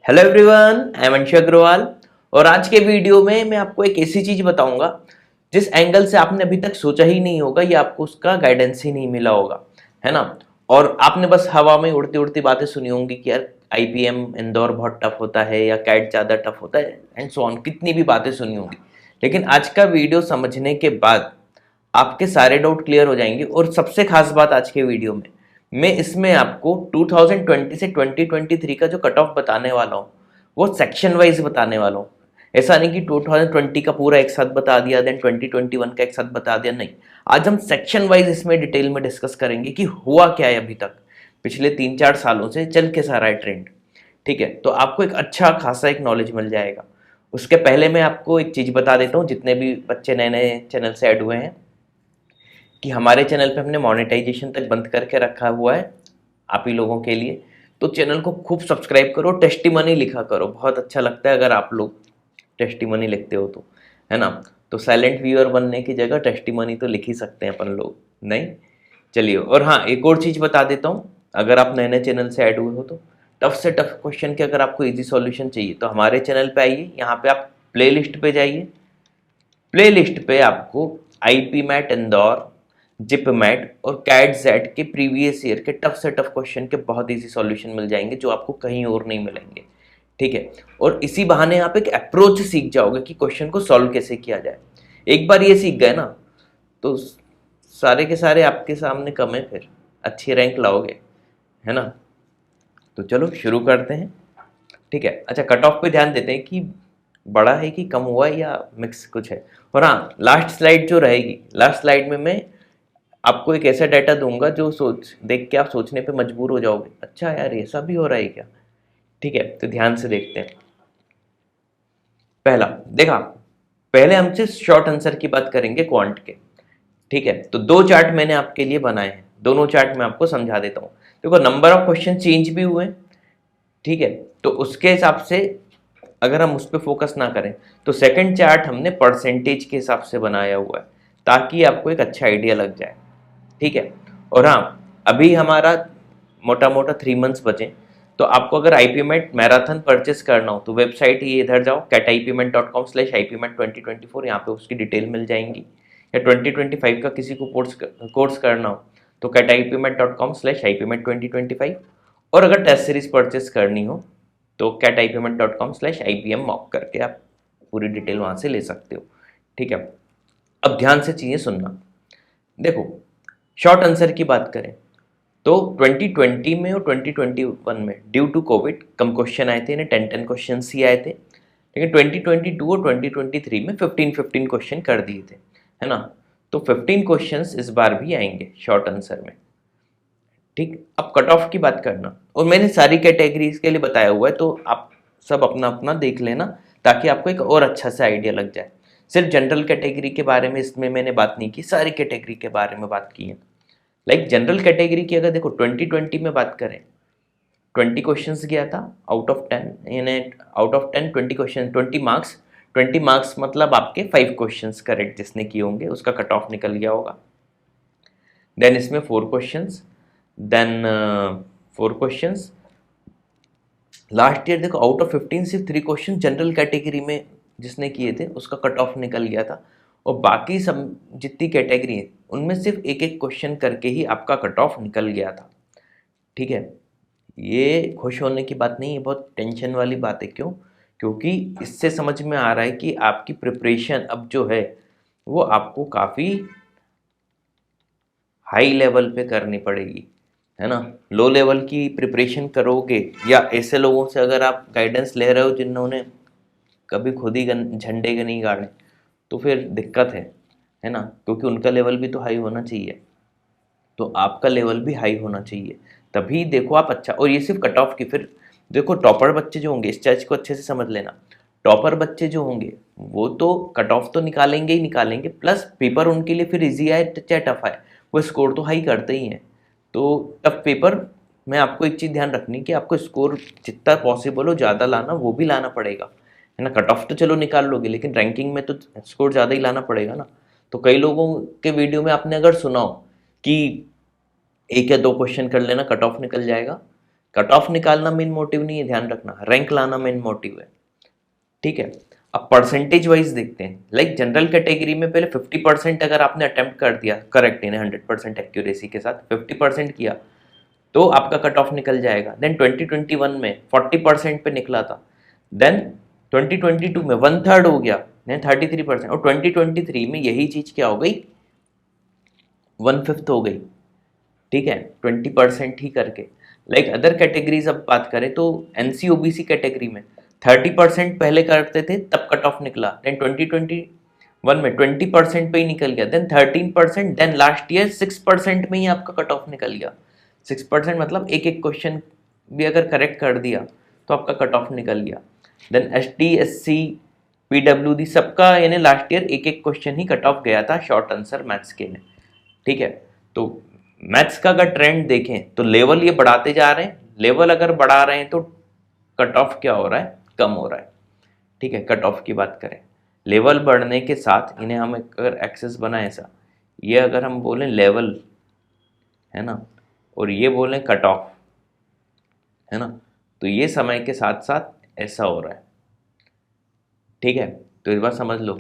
Hello everyone, I am Anshu Agrawal. और आज के वीडियो में मैं आपको एक ऐसी चीज बताऊंगा जिस एंगल से आपने अभी तक सोचा ही नहीं होगा या आपको उसका गाइडेंस ही नहीं मिला होगा, है ना। और आपने बस हवा में उड़ती उड़ती बातें सुनी होंगी कि यार आईपीएम इंदौर बहुत टफ होता है या कैट ज़्यादा टफ होता है एंड सो ऑन, कितनी भी बातें सुनी होंगी। लेकिन आज का वीडियो समझने के बाद आपके सारे डाउट क्लियर हो जाएंगे। और सबसे खास बात आज के वीडियो में मैं इसमें आपको 2020 से 2023 का जो कट ऑफ बताने वाला हूँ वो सेक्शन वाइज बताने वाला हूँ। ऐसा नहीं कि 2020 का पूरा एक साथ बता दिया देन 2021 का एक साथ बता दिया, नहीं। आज हम सेक्शन वाइज इसमें डिटेल में डिस्कस करेंगे कि हुआ क्या है अभी तक पिछले 3-4 सालों से चल के सारा है ट्रेंड। ठीक है, तो आपको एक अच्छा खासा एक नॉलेज मिल जाएगा। उसके पहले मैं आपको एक चीज़ बता देता हूँ, जितने भी बच्चे नए नए चैनल से ऐड हुए हैं, कि हमारे चैनल पे हमने मोनेटाइजेशन तक बंद करके रखा हुआ है आप ही लोगों के लिए। तो चैनल को खूब सब्सक्राइब करो, टेस्टिमनी लिखा करो, बहुत अच्छा लगता है अगर आप लोग टेस्टिमनी लिखते हो तो, है ना। तो साइलेंट व्यूअर बनने की जगह टेस्टिमनी तो लिख ही सकते हैं अपन लोग, नहीं। चलिए, और हाँ, एक और चीज़ बता देता हूँ। अगर आप नए नए चैनल से ऐड हुए हो तो टफ से टफ क्वेश्चन के अगर आपको इजी सॉल्यूशन चाहिए तो हमारे चैनल पे आइए, यहाँ पे आप प्लेलिस्ट पे जाइए। प्लेलिस्ट पे आपको IPMAT Indore, JIPMAT और कैट जेट के प्रीवियस ईयर के टफ से टफ क्वेश्चन के बहुत इजी सॉल्यूशन मिल जाएंगे जो आपको कहीं और नहीं मिलेंगे। ठीक है, और इसी बहाने आप एक अप्रोच सीख जाओगे कि क्वेश्चन को सॉल्व कैसे किया जाए। एक बार ये सीख गए ना तो सारे के सारे आपके सामने कम है, फिर अच्छी रैंक लाओगे, है ना। तो चलो शुरू करते हैं। ठीक है, अच्छा, कट ऑफ पे ध्यान देते हैं कि बड़ा है कि कम हुआ है या मिक्स कुछ है। और हाँ, लास्ट स्लाइड जो रहेगी, लास्ट स्लाइड में मैं आपको एक ऐसा डाटा दूंगा जो सोच देख के आप सोचने पे मजबूर हो जाओगे, अच्छा यार ऐसा भी हो रहा है क्या। ठीक है, तो ध्यान से देखते हैं। पहला देखा, पहले हम सिर्फ शॉर्ट आंसर की बात करेंगे क्वांट के। ठीक है, तो दो चार्ट मैंने आपके लिए बनाए हैं, दोनों चार्ट मैं आपको समझा देता हूँ। देखो, नंबर ऑफ क्वेश्चन चेंज भी हुए। ठीक है, तो उसके हिसाब से अगर हम उस पर फोकस ना करें तो सेकंड चार्ट हमने परसेंटेज के हिसाब से बनाया हुआ है ताकि आपको एक अच्छा आइडिया लग जाए। ठीक है, और हाँ, अभी हमारा मोटा मोटा 3 मंथ्स बचे। तो आपको अगर आईपीमेट मैराथन परचेस करना हो तो वेबसाइट ये इधर जाओ, catipment.com/ipmet2024, यहाँ पे उसकी डिटेल मिल जाएंगी। या 2025 का किसी को कोर्स करना हो तो catipment.com/ipmet2025। और अगर टेस्ट सीरीज परचेस करनी हो तो catipment.com/ipmmock करके आप पूरी डिटेल वहाँ से ले सकते हो। ठीक है, अब ध्यान से चीज़ें सुनना। देखो, शॉर्ट आंसर की बात करें तो 2020 में और 2021 में ड्यू टू कोविड कम क्वेश्चन आए थे, इन्हें 10-10 क्वेश्चन ही आए थे। लेकिन 2022 और 2023 में 15-15 क्वेश्चन कर दिए थे, है ना। तो 15 क्वेश्चंस इस बार भी आएंगे शॉर्ट आंसर में। ठीक, अब कट ऑफ की बात करना, और मैंने सारी कैटेगरीज के लिए बताया हुआ है तो आप सब अपना अपना देख लेना ताकि आपको एक और अच्छा सा आइडिया लग जाए। सिर्फ जनरल कैटेगरी के बारे में इसमें मैंने बात नहीं की, सारी कैटेगरी के बारे में बात की है। लाइक जनरल कैटेगरी की अगर देखो 2020 में बात करें, 20 क्वेश्चंस गया था आउट ऑफ 10, यानी out of 10 20 question, 20 marks. 20 marks मतलब आपके 5 क्वेश्चंस करेक्ट जिसने किए होंगे उसका कट ऑफ निकल गया होगा। देन इसमें 4 questions, then 4 questions. Last year देखो आउट ऑफ 15 सिर्फ 3 क्वेश्चन जनरल कैटेगरी में जिसने किए थे उसका कट ऑफ निकल गया था। और बाकी सब जितनी कैटेगरी है उनमें सिर्फ एक एक क्वेश्चन करके ही आपका कट ऑफ निकल गया था। ठीक है, ये खुश होने की बात नहीं है, बहुत टेंशन वाली बात है। क्यों? क्योंकि इससे समझ में आ रहा है कि आपकी प्रिपरेशन अब जो है वो आपको काफ़ी हाई लेवल पे करनी पड़ेगी, है ना। लो लेवल की प्रिपरेशन करोगे या ऐसे लोगों से अगर आप गाइडेंस ले रहे हो जिन्होंने कभी खुद ही झंडे के नहीं गाड़े तो फिर दिक्कत है ना, क्योंकि उनका लेवल भी तो हाई होना चाहिए। तो आपका लेवल भी हाई होना चाहिए, तभी देखो आप अच्छा। और ये सिर्फ कट ऑफ की, फिर देखो टॉपर बच्चे जो होंगे, इस चीज को अच्छे से समझ लेना। टॉपर बच्चे जो होंगे वो तो कट ऑफ तो निकालेंगे ही निकालेंगे, प्लस पेपर उनके लिए फिर इजी आए चाहे टफ आए वो स्कोर तो हाई करते ही हैं। तो टफ पेपर में आपको एक चीज़ ध्यान रखनी कि आपको स्कोर जितना पॉसिबल हो ज़्यादा लाना, वो भी लाना पड़ेगा, है ना। कट ऑफ तो चलो निकाल लोगे लेकिन रैंकिंग में तो स्कोर ज़्यादा ही लाना पड़ेगा ना। तो कई लोगों के वीडियो में आपने अगर सुना हो कि 1 या 2 क्वेश्चन कर लेना कट ऑफ निकल जाएगा, कट ऑफ निकालना मेन मोटिव नहीं है, ध्यान रखना, रैंक लाना मेन मोटिव है। ठीक है, अब परसेंटेज वाइज देखते हैं। लाइक जनरल कैटेगरी में पहले 50% अगर आपने अटेम्प्ट कर दिया करेक्ट इन्हें 100% एक्यूरेसी के साथ 50% किया तो आपका कट ऑफ निकल जाएगा। देन 2021 में 40% पे निकला था, देन 2022 में 1/3 हो गया, देन 33%, और 2023 में यही चीज क्या हो गई, 1/5 हो गई। ठीक है, 20% ही करके। लाइक अदर कैटेगरीज अब बात करें तो एनसी ओबीसी कैटेगरी में 30% पहले करते थे तब कट ऑफ निकला, देन 2021 में 20% पे ही निकल गया, देन 13%, देन लास्ट ईयर 6% में ही आपका कट ऑफ निकल गया। 6% मतलब एक एक क्वेश्चन भी अगर करेक्ट कर दिया तो आपका कट ऑफ निकल गया। देन एसटी एससी पीडब्ल्यूडी सबका यानी लास्ट ईयर एक एक क्वेश्चन ही कट ऑफ गया था शॉर्ट आंसर मैथ्स के लिए। ठीक है, तो मैथ्स का अगर ट्रेंड देखें तो लेवल ये बढ़ाते जा रहे हैं, लेवल अगर बढ़ा रहे हैं तो कट ऑफ क्या हो रहा है, कम हो रहा है। ठीक है, कट ऑफ की बात करें, लेवल बढ़ने के साथ इन्हें हम अगर एक्सेस बनाए ऐसा, ये अगर हम बोलें लेवल है ना, और ये बोलें कट ऑफ है ना, तो ये समय के साथ साथ ऐसा हो रहा है। ठीक है, तो इस बात समझ लो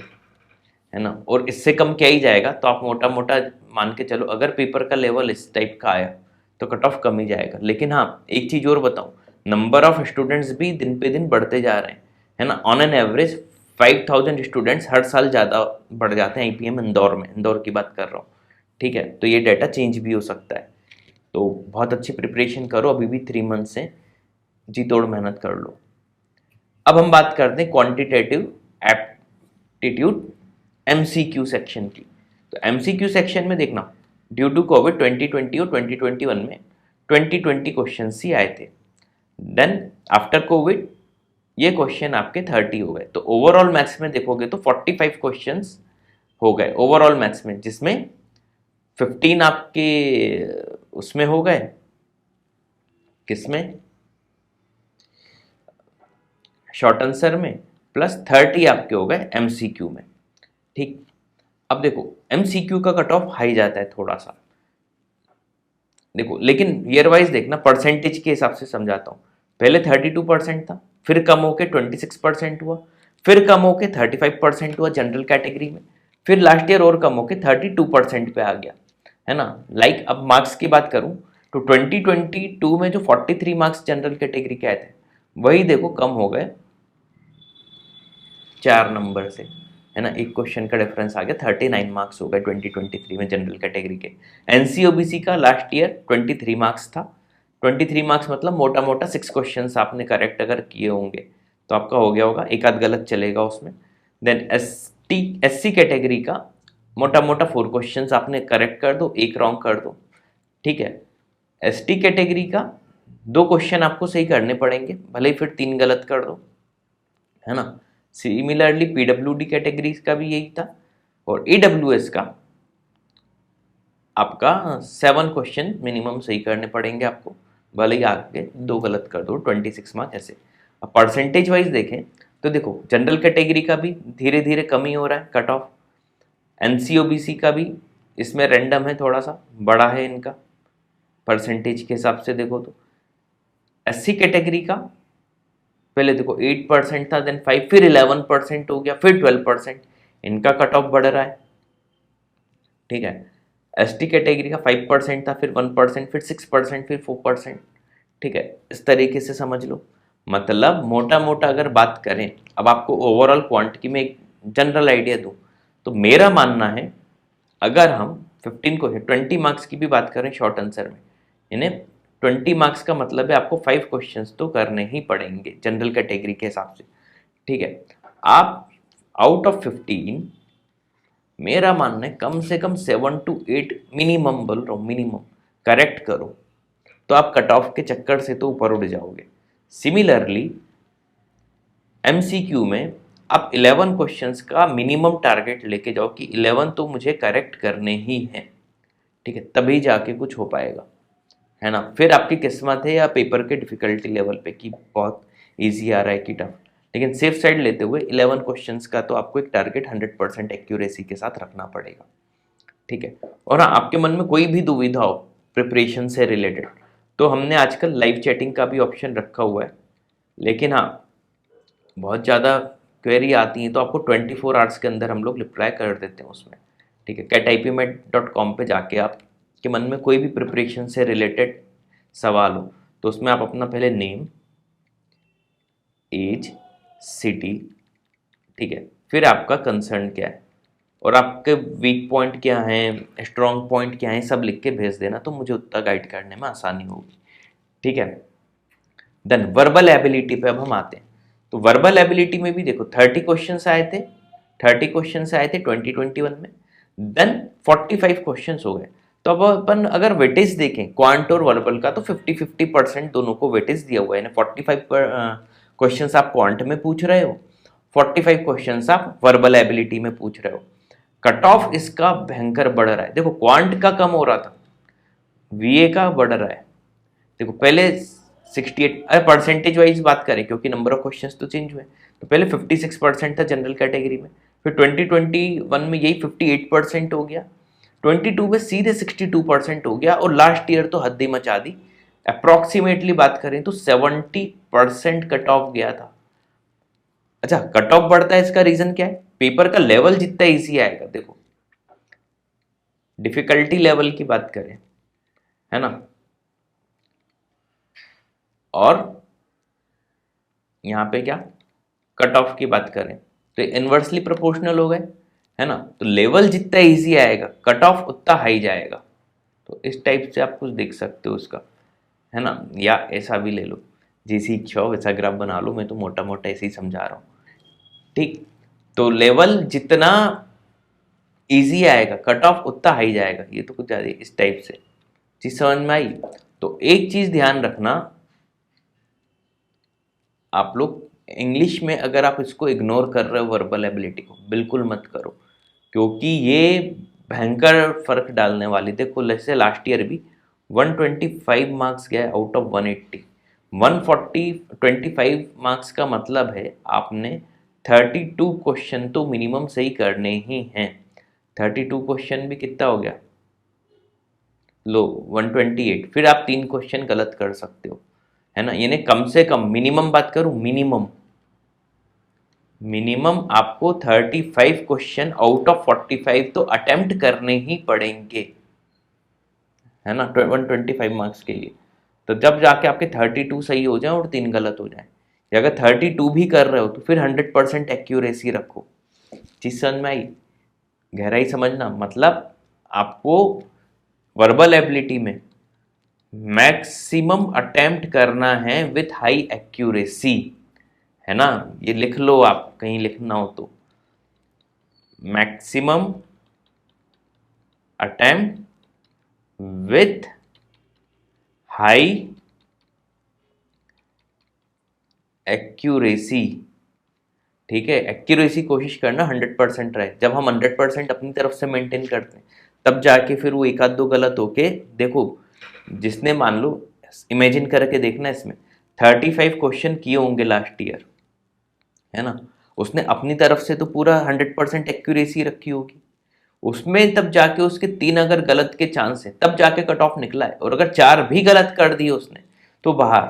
है ना, और इससे कम क्या ही जाएगा, तो आप मोटा मोटा मान के चलो अगर पेपर का लेवल इस टाइप का आया तो कट ऑफ कम ही जाएगा। लेकिन हाँ एक चीज और बताऊं, नंबर ऑफ स्टूडेंट्स भी दिन पे दिन बढ़ते जा रहे हैं है ना, ऑन एन एवरेज 5000 स्टूडेंट्स हर साल ज़्यादा बढ़ जाते हैं आईपीएम इंदौर में, इंदौर की बात कर रहा हूँ। ठीक है, तो ये डाटा चेंज भी हो सकता है, तो बहुत अच्छी प्रिपरेशन करो, अभी भी 3 मंथ से जी तोड़ मेहनत कर लो। अब हम बात करते हैं क्वांटिटेटिव एप्टीट्यूड एमसीक्यू सेक्शन की। तो एमसीक्यू सेक्शन में देखना, ड्यू टू कोविड 2020 और 2021 में 2020 क्वेश्चन ही आए थे, देन आफ्टर कोविड ये क्वेश्चन आपके 30 हो गए। तो ओवरऑल मैथ्स में देखोगे तो 45 क्वेश्चंस हो गए ओवरऑल मैथ्स में, जिसमें 15 आपके उसमें हो गए, किसमें, शॉर्ट आंसर में, प्लस 30 आपके हो गए एमसीक्यू में। ठीक, अब देखो एमसीक्यू का कट ऑफ हाई जाता है थोड़ा सा, देखो लेकिन ईयर वाइज देखना, परसेंटेज के हिसाब से समझाता हूँ। पहले 32% था, फिर कम होके 26% हुआ, फिर कम होके 35% हुआ जनरल कैटेगरी में, फिर लास्ट ईयर और कम होके 32% पे आ गया है ना। लाइक अब मार्क्स की बात करूँ तो 2022 में जो 43 मार्क्स जनरल कैटेगरी के आए थे वही देखो कम हो गए 4 नंबर से है ना, एक क्वेश्चन का डिफरेंस आ गया, 39 मार्क्स हो गए 2023 में जनरल कैटेगरी के। एनसीओबीसी का लास्ट ईयर 23 मार्क्स था, 23 मार्क्स मतलब मोटा मोटा 6 क्वेश्चन आपने करेक्ट अगर किए होंगे तो आपका हो गया होगा, एक आध गलत चलेगा उसमें। देन एससी कैटेगरी का मोटा मोटा 4 क्वेश्चन आपने करेक्ट कर दो, एक रॉन्ग कर दो। ठीक है, एसटी कैटेगरी का 2 क्वेश्चन आपको सही करने पड़ेंगे, भले ही फिर 3 गलत कर दो है ना। सिमिलरली पीडब्ल्यूडी कैटेगरीज का भी यही था, और ईडब्ल्यूएस का आपका 7 क्वेश्चन मिनिमम सही करने पड़ेंगे आपको, भले ही आगे 2 गलत कर दो, 26 मार्क्स ऐसे। अब परसेंटेज वाइज देखें तो देखो जनरल कैटेगरी का भी धीरे धीरे कमी हो रहा है कट ऑफ, एनसीओबीसी का भी इसमें रैंडम है, थोड़ा सा बड़ा है इनका परसेंटेज के हिसाब से देखो तो। एससी कैटेगरी का पहले देखो 8% था, देन 5, फिर 11% हो गया, फिर 12%, इनका कट ऑफ बढ़ रहा है। ठीक है, एसटी कैटेगरी का 5% था, फिर 1%, फिर 6%, फिर 4%। ठीक है, इस तरीके से समझ लो, मतलब मोटा मोटा अगर बात करें, अब आपको ओवरऑल क्वांटिटी में एक जनरल आइडिया दूं तो मेरा मानना है अगर हम 15 को 20 मार्क्स की भी बात करें शॉर्ट आंसर में, इन्हें 20 मार्क्स का मतलब है आपको 5 क्वेश्चंस तो करने ही पड़ेंगे जनरल कैटेगरी के हिसाब से। ठीक है, आप आउट ऑफ 15 मेरा मानना है कम से कम 7 to 8 मिनिमम बोल रहा हूँ, मिनिमम करेक्ट करो तो आप कट ऑफ के चक्कर से तो ऊपर उड़ जाओगे। सिमिलरली एमसीक्यू में आप 11 क्वेश्चंस का मिनिमम टारगेट लेके जाओ कि 11 तो मुझे करेक्ट करने ही हैं। ठीक है, तभी जाके कुछ हो पाएगा है ना, फिर आपकी किस्मत है या पेपर के डिफिकल्टी लेवल पे कि बहुत इजी आ रहा है कि टफ। लेकिन सेफ साइड लेते हुए 11 क्वेश्चंस का तो आपको एक टारगेट 100% एक्यूरेसी के साथ रखना पड़ेगा। ठीक है, और हाँ आपके मन में कोई भी दुविधा हो प्रिपरेशन से रिलेटेड तो हमने आजकल लाइव चैटिंग का भी ऑप्शन रखा हुआ है, लेकिन हाँ बहुत ज़्यादा क्वेरी आती हैं तो आपको 24 आवर्स के अंदर हम लोग रिप्लाई कर देते हैं उसमें। ठीक है, catIPmet.com पे जाके आपके मन में कोई भी प्रिपरेशन से रिलेटेड सवाल हो तो उसमें आप अपना पहले नेम, एज, सिटी, ठीक है, फिर आपका कंसर्न क्या है और आपके वीक पॉइंट क्या हैं, स्ट्रॉन्ग पॉइंट क्या हैं, सब लिख के भेज देना तो मुझे उतना गाइड करने में आसानी होगी। ठीक है, देन वर्बल एबिलिटी पे अब हम आते हैं। तो वर्बल एबिलिटी में भी देखो 30 क्वेश्चंस आए थे, 30 क्वेश्चंस आए थे 2021 में, देन 45 क्वेश्चंस हो गए। तो अब अपन अगर वेटेज देखें क्वांट और वर्बल का तो 50-50% दोनों को वेटेज दिया हुआ है। 45 क्वेश्चंस आप क्वांट में पूछ रहे हो, 45 क्वेश्चंस आप वर्बल एबिलिटी में पूछ रहे हो। कट ऑफ इसका भयंकर बढ़ रहा है। देखो क्वांट का कम हो रहा था, वीए का बढ़ रहा है। देखो पहले 68, अरे परसेंटेज वाइज बात करें क्योंकि नंबर ऑफ क्वेश्चंस तो चेंज हुए, तो पहले 56% था जनरल कैटेगरी में, फिर 2021 में यही 58% हो गया, 22 में सीधे 62% हो गया और लास्ट ईयर तो हद ही मचा दी। अप्रॉक्सीमेटली बात करें तो 70% कट ऑफ गया था। अच्छा, कट ऑफ बढ़ता है इसका रीजन क्या है? पेपर का लेवल जितना ईजी आएगा, देखो डिफिकल्टी लेवल की बात करें, है ना, और यहाँ पे क्या कट ऑफ की बात करें तो इनवर्सली प्रोपोर्शनल हो गए, है ना। तो लेवल जितना इजी आएगा कट ऑफ उतना हाई जाएगा। तो इस टाइप से आप कुछ देख सकते हो उसका, है ना, या ऐसा भी ले लो, जैसी इच्छा हो वैसा ग्राफ बना लो, मैं तो मोटा मोटा ऐसे ही समझा रहा हूँ। ठीक, तो लेवल जितना इजी आएगा कट ऑफ उतना हाई जाएगा। ये तो कुछ ज़्यादा इस टाइप से चीज समझ में आई। तो एक चीज ध्यान रखना, आप लोग इंग्लिश में अगर आप इसको इग्नोर कर रहे हो वर्बल एबिलिटी को, बिल्कुल मत करो, क्योंकि ये भयंकर फर्क डालने वाली। देखो जैसे लास्ट ईयर भी 125 मार्क्स गया आउट ऑफ 180, 125 मार्क्स का मतलब है आपने 32 क्वेश्चन तो मिनिमम सही करने ही हैं। 32 क्वेश्चन भी कितना हो गया, लो 128, फिर आप 3 क्वेश्चन गलत कर सकते हो, है ना। यानी कम से कम मिनिमम बात करूं, मिनिमम आपको 35 क्वेश्चन आउट ऑफ 45 तो अटेम्प्ट करने ही पड़ेंगे, है ना, 125 मार्क्स के लिए। तो जब जाके आपके 32 सही हो जाए और 3 गलत हो जाए, या अगर 32 भी कर रहे हो तो फिर 100% एक्यूरेसी रखो। चीज समझ में आई, गहराई समझना, मतलब आपको वर्बल एबिलिटी में मैक्सिमम अटेम्प्ट करना है विथ हाई एक्यूरेसी, है ना। ये लिख लो, आप कहीं लिखना हो तो, maximum attempt with high accuracy. ठीक है, एक्यूरेसी कोशिश करना 100% रहे। जब हम 100% अपनी तरफ से मेंटेन करते हैं तब जाके फिर वो एक आध दो गलत होके, देखो जिसने मान लो, इमेजिन करके देखना, इसमें 35 क्वेश्चन किए होंगे लास्ट ईयर, है ना, उसने अपनी तरफ से तो पूरा 100% एक्यूरेसी रखी होगी, उसमें तब जाके उसके 3 अगर गलत के चांस है तब जाके कट ऑफ निकला है, और अगर 4 भी गलत कर दिए उसने तो बाहर।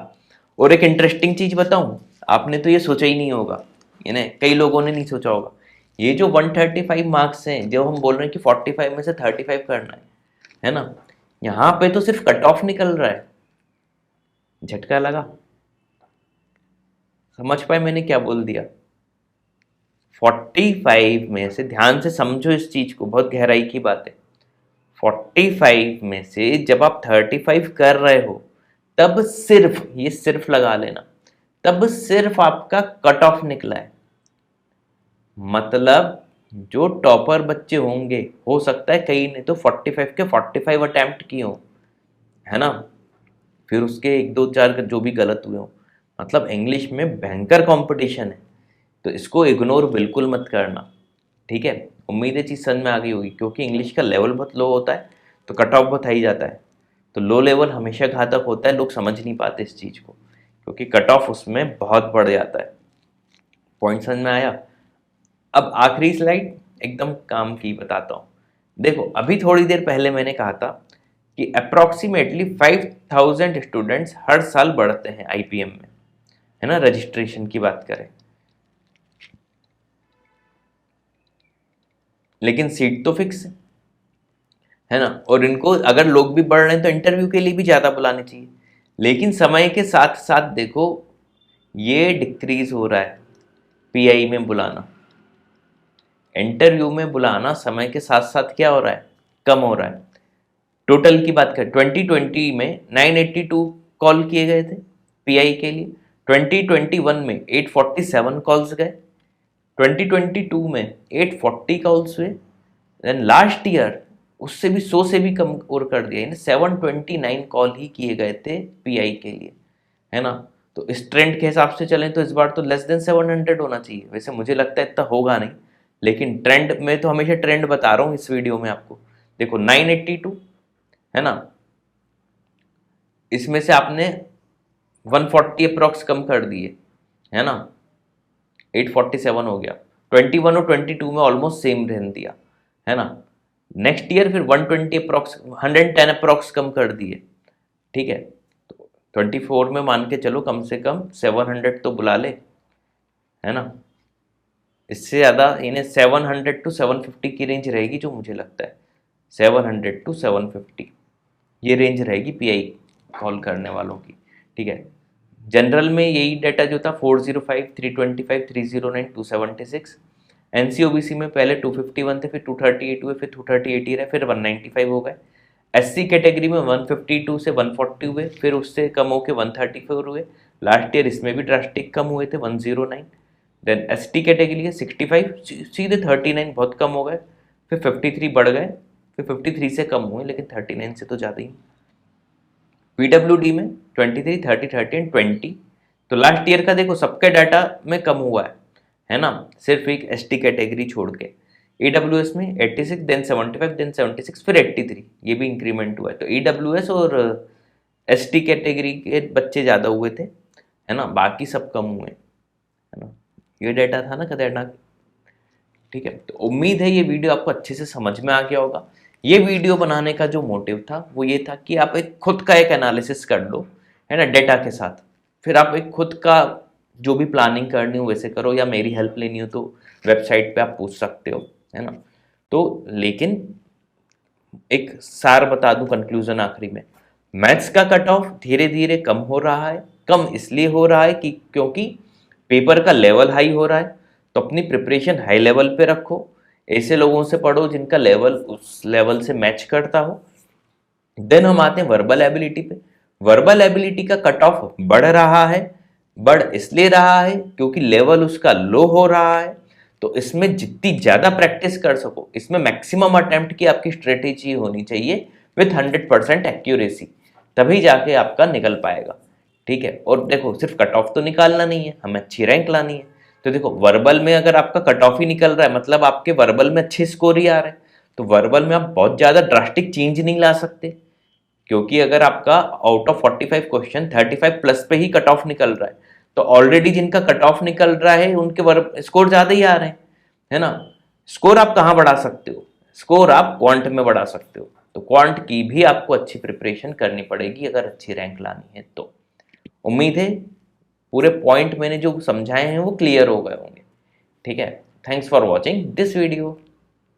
और एक इंटरेस्टिंग चीज बताऊं, आपने तो ये सोचा ही नहीं होगा, यानी कई लोगों ने नहीं सोचा होगा, ये जो 135 मार्क्स हैं, जो हम बोल रहे हैं कि 45 में से 35 करना है ना, यहाँ पे तो सिर्फ कट ऑफ निकल रहा है। झटका लगा, समझ पाए मैंने क्या बोल दिया? 45 में से, ध्यान से समझो इस चीज को, बहुत गहराई की बात है, 45 में से जब आप 35 कर रहे हो तब सिर्फ, ये सिर्फ लगा लेना, तब सिर्फ आपका कट ऑफ निकला है। मतलब जो टॉपर बच्चे होंगे, हो सकता है कई ने तो 45 के 45 अटेम्प्ट किए हो, है ना, फिर उसके 1-2-4 जो भी गलत हुए हो। मतलब इंग्लिश में भयंकर कंपटीशन है, तो इसको इग्नोर बिल्कुल मत करना। ठीक है, उम्मीद है चीज़ समझ में आ गई होगी, क्योंकि इंग्लिश का लेवल बहुत लो होता है तो कट ऑफ बहुत हाई जाता है। तो लो लेवल हमेशा घातक होता है, लोग समझ नहीं पाते इस चीज़ को, क्योंकि कट ऑफ उसमें बहुत बढ़ जाता है। पॉइंट समझ में आया? अब आखिरी स्लाइड एकदम काम की बताता हूँ। देखो अभी थोड़ी देर पहले मैंने कहा था कि अप्रॉक्सीमेटली 1000 स्टूडेंट्स हर साल बढ़ते हैं आईपीएम में, है ना, रजिस्ट्रेशन की बात करें। लेकिन सीट तो फिक्स है ना, और इनको अगर लोग भी बढ़ रहे हैं तो इंटरव्यू के लिए भी ज़्यादा बुलाने चाहिए। लेकिन समय के साथ साथ देखो ये डिक्रीज हो रहा है, पीआई में बुलाना, इंटरव्यू में बुलाना समय के साथ साथ क्या हो रहा है, कम हो रहा है। टोटल की बात करें 2020 में 982 कॉल किए गए थे पीआई के लिए, 2021 में 847 कॉल्स गए, 2022 में 840 कॉल्स हुए, देन लास्ट ईयर उससे भी 100 से भी कम और कर दिया, यानी 729 कॉल ही किए गए थे पीआई के लिए, है ना। तो इस ट्रेंड के हिसाब से चलें तो इस बार तो लेस देन 700 होना चाहिए। वैसे मुझे लगता है इतना होगा नहीं, लेकिन ट्रेंड में तो हमेशा ट्रेंड बता रहा हूँ इस वीडियो में आपको। देखो 982 है ना, इसमें से आपने 140 अप्रॉक्स कम कर दिए, है ना, 847 हो गया। 21 और 22 में ऑलमोस्ट सेम रहने दिया, है ना। नेक्स्ट ईयर फिर 120 अप्रॉक्स 110 अप्रॉक्स कम कर दिए, ठीक है। तो 24 में मान के चलो कम से कम 700 तो बुला ले, है ना। इससे ज़्यादा इन्हें 700 टू 750 की रेंज रहेगी जो मुझे लगता है, 700 टू 750 ये रेंज रहेगी पीआई कॉल करने वालों की, ठीक है। जनरल में यही डाटा जो था 405, 325, 309, 276। एनसीओबीसी में पहले 251 थे, फिर 238 हुए, फिर 238 रहे, फिर 195 हो गए। एससी कैटेगरी में 152 से 140 हुए, फिर उससे कम होकर 134 हुए। लास्ट ईयर इसमें भी ड्रास्टिक कम हुए थे, 109। देन एसटी कैटेगरी है 65, सीधे 39 बहुत कम हो गए, फिर 53 बढ़ गए, फिर 53 से कम हुए, लेकिन 39 से तो ज़्यादा ही। पीडब्ल्यूडी में 23, 30, 30 एंड 20। तो लास्ट ईयर का देखो सबके डाटा में कम हुआ है ना, सिर्फ एक एसटी कैटेगरी छोड़ के। ईडब्ल्यूएस में 86, देन 75, देन 76, फिर 83, ये भी इंक्रीमेंट हुआ है। तो ईडब्ल्यूएस और एसटी कैटेगरी के बच्चे ज़्यादा हुए थे, है ना, बाकी सब कम हुए, है ना। ये डाटा था ना खतरनाक, ठीक है। तो उम्मीद है ये वीडियो आपको अच्छे से समझ में आ गया होगा। ये वीडियो बनाने का जो मोटिव था वो ये था कि आप एक खुद का एक एनालिसिस कर लो, है ना, डेटा के साथ। फिर आप एक खुद का जो भी प्लानिंग करनी हो वैसे करो, या मेरी हेल्प लेनी हो तो वेबसाइट पे आप पूछ सकते हो, है ना। तो लेकिन एक सार बता दूं कंक्लूजन आखिरी में, मैथ्स का कट ऑफ धीरे धीरे कम हो रहा है। कम इसलिए हो रहा है कि क्योंकि पेपर का लेवल हाई हो रहा है, तो अपनी प्रिपरेशन हाई लेवल पे रखो, ऐसे लोगों से पढ़ो जिनका लेवल उस लेवल से मैच करता हो। देन हम आते हैं वर्बल एबिलिटी पे। वर्बल एबिलिटी का कट ऑफ बढ़ रहा है, बढ़ इसलिए रहा है क्योंकि लेवल उसका लो हो रहा है। तो इसमें जितनी ज़्यादा प्रैक्टिस कर सको, इसमें मैक्सिमम अटेम्प्ट की आपकी स्ट्रेटेजी होनी चाहिए विथ 100% एक्यूरेसी, तभी जाके आपका निकल पाएगा, ठीक है। और देखो सिर्फ कट ऑफ तो निकालना नहीं है, हमें अच्छी रैंक लानी है। तो देखो वर्बल में अगर आपका कट ऑफ ही निकल रहा है, मतलब आपके वर्बल में अच्छे स्कोर ही आ रहे हैं, तो वर्बल में आप बहुत ज़्यादा ड्रास्टिक चेंज नहीं ला सकते, क्योंकि अगर आपका आउट ऑफ 45 क्वेश्चन 35 प्लस पे ही कट ऑफ निकल रहा है, तो ऑलरेडी जिनका कट ऑफ निकल रहा है उनके स्कोर ज़्यादा ही आ रहे हैं, है ना। स्कोर आप कहाँ बढ़ा सकते हो, स्कोर आप क्वांट में बढ़ा सकते हो। तो क्वांट की भी आपको अच्छी प्रिपरेशन करनी पड़ेगी अगर अच्छी रैंक लानी है तो। उम्मीद है पूरे पॉइंट मैंने जो समझाए हैं वो क्लियर हो गए होंगे, ठीक है। Thanks for watching this video.